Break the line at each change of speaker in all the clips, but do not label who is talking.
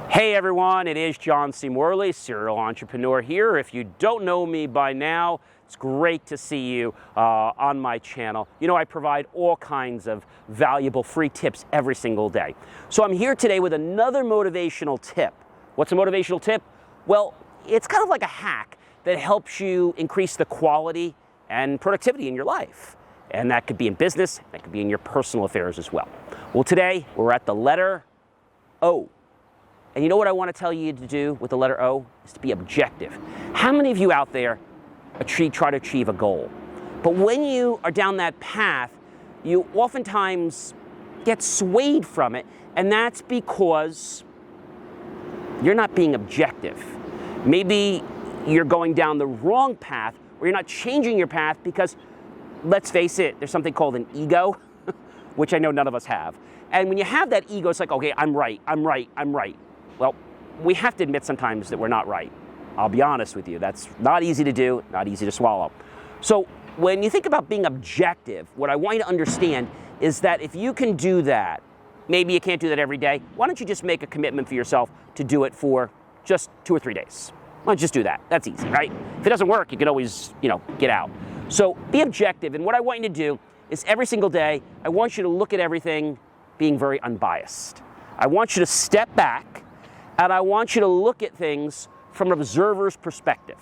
Hey everyone, it is John C. Morley, serial entrepreneur here. If you don't know me by now, it's great to see you on my channel. You know, I provide all kinds of valuable free tips every single day. So I'm here today with another motivational tip. What's a motivational tip? Well, it's kind of like a hack that helps you increase the quality and productivity in your life. And that could be in business, that could be in your personal affairs as well. Well, today we're at the letter O. And you know what I want to tell you to do with the letter O? Is to be objective. How many of you out there try to achieve a goal? But when you are down that path, you oftentimes get swayed from it, and that's because you're not being objective. Maybe you're going down the wrong path, or you're not changing your path because, let's face it, there's something called an ego, which I know none of us have. And when you have that ego, it's like, okay, I'm right. Well, we have to admit sometimes that we're not right. I'll be honest with you. That's not easy to do, not easy to swallow. So when you think about being objective, what I want you to understand is that if you can do that, maybe you can't do that every day, why don't you just make a commitment for yourself to do it for just 2 or 3 days? Why don't you just do that? That's easy, right? If it doesn't work, you can always, get out. So be objective. And what I want you to do is every single day, I want you to look at everything being very unbiased. I want you to step back, and I want you to look at things from an observer's perspective.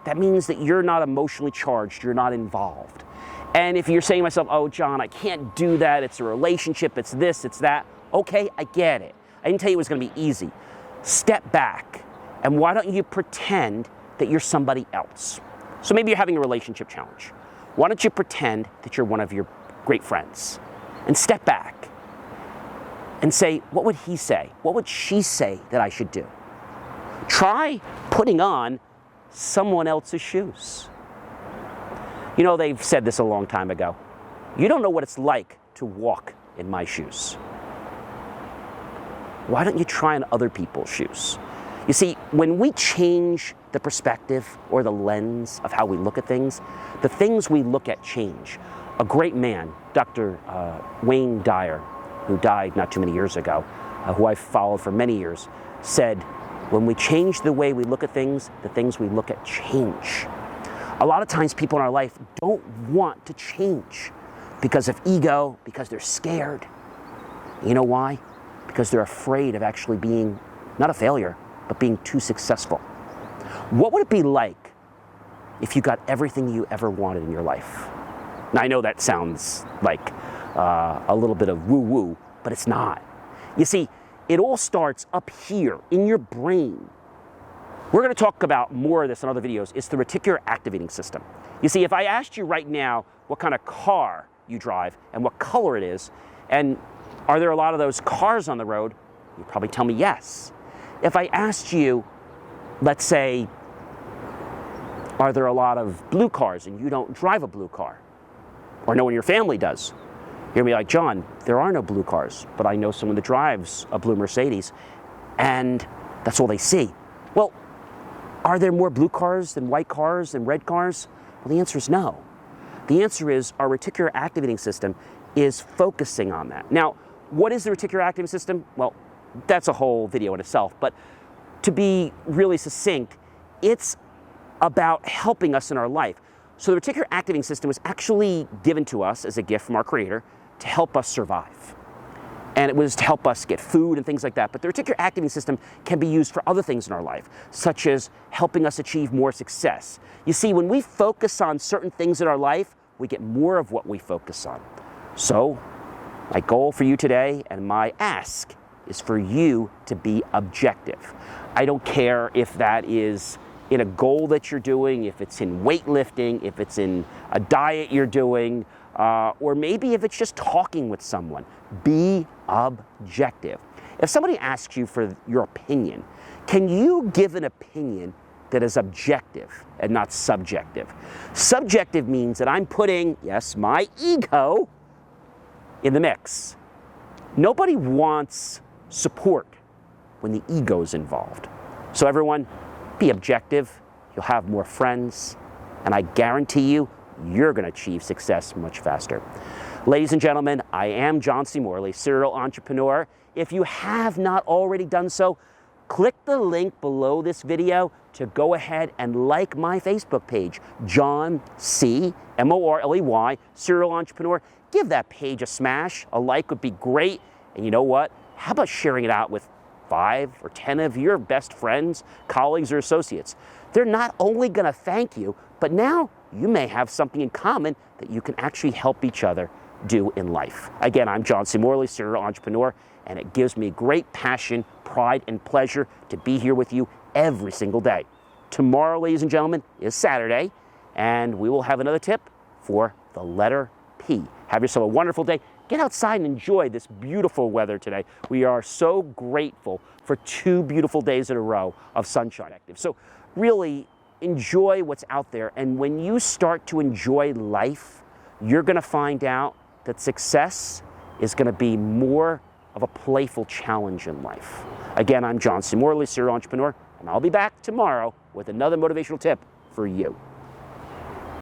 That means that you're not emotionally charged, you're not involved. And if you're saying to myself, oh, John, I can't do that, it's a relationship, it's this, it's that, okay, I get it. I didn't tell you it was gonna be easy. Step back, and why don't you pretend that you're somebody else? So maybe you're having a relationship challenge. Why don't you pretend that you're one of your great friends? And step back and say, what would he say? What would she say that I should do? Try putting on someone else's shoes. You know, they've said this a long time ago. You don't know what it's like to walk in my shoes. Why don't you try on other people's shoes? You see, when we change the perspective or the lens of how we look at things, the things we look at change. A great man, Dr. Wayne Dyer, who died not too many years ago, who I followed for many years, said, when we change the way we look at things, the things we look at change. A lot of times people in our life don't want to change because of ego, because they're scared. You know why? Because they're afraid of actually being, not a failure, but being too successful. What would it be like if you got everything you ever wanted in your life? Now, I know that sounds like a little bit of woo-woo, but it's not. You see, it all starts up here in your brain. We're going to talk about more of this in other videos. It's the reticular activating system. You see, if I asked you right now what kind of car you drive and what color it is, and are there a lot of those cars on the road, you'd probably tell me yes. If I asked you, let's say, are there a lot of blue cars and you don't drive a blue car, or no one in your family does, you're gonna be like, John, there are no blue cars, but I know someone that drives a blue Mercedes, and that's all they see. Well, are there more blue cars than white cars and red cars? Well, the answer is no. The answer is our reticular activating system is focusing on that. Now, what is the reticular activating system? Well, that's a whole video in itself, but to be really succinct, it's about helping us in our life. So the reticular activating system was actually given to us as a gift from our Creator to help us survive. And it was to help us get food and things like that. But the reticular activating system can be used for other things in our life, such as helping us achieve more success. You see, when we focus on certain things in our life, we get more of what we focus on. So my goal for you today and my ask is for you to be objective. I don't care if that is in a goal that you're doing, if it's in weightlifting, if it's in a diet you're doing, or maybe if it's just talking with someone. Be objective. If somebody asks you for your opinion, can you give an opinion that is objective and not subjective? Subjective means that I'm putting, yes, my ego in the mix. Nobody wants support when the ego is involved. So everyone, be objective, you'll have more friends, and I guarantee you, you're going to achieve success much faster. Ladies and gentlemen, I am John C. Morley, serial entrepreneur. If you have not already done so, click the link below this video to go ahead and like my Facebook page, John C. Morley, Serial Entrepreneur. Give that page a smash. A like would be great. And you know what? How about sharing it out with 5 or 10 of your best friends, colleagues, or associates? They're not only going to thank you, but now you may have something in common that you can actually help each other do in life. Again, I'm John C. Morley, Serial Entrepreneur, and it gives me great passion, pride, and pleasure to be here with you every single day. Tomorrow, ladies and gentlemen, is Saturday, and we will have another tip for the letter P. Have yourself a wonderful day. Get outside and enjoy this beautiful weather today. We are so grateful for 2 beautiful days in a row of sunshine. So really enjoy what's out there, and when you start to enjoy life, you're going to find out that success is going to be more of a playful challenge in life. Again, I'm John C. Morley, Serial Entrepreneur, and I'll be back tomorrow with another motivational tip for you.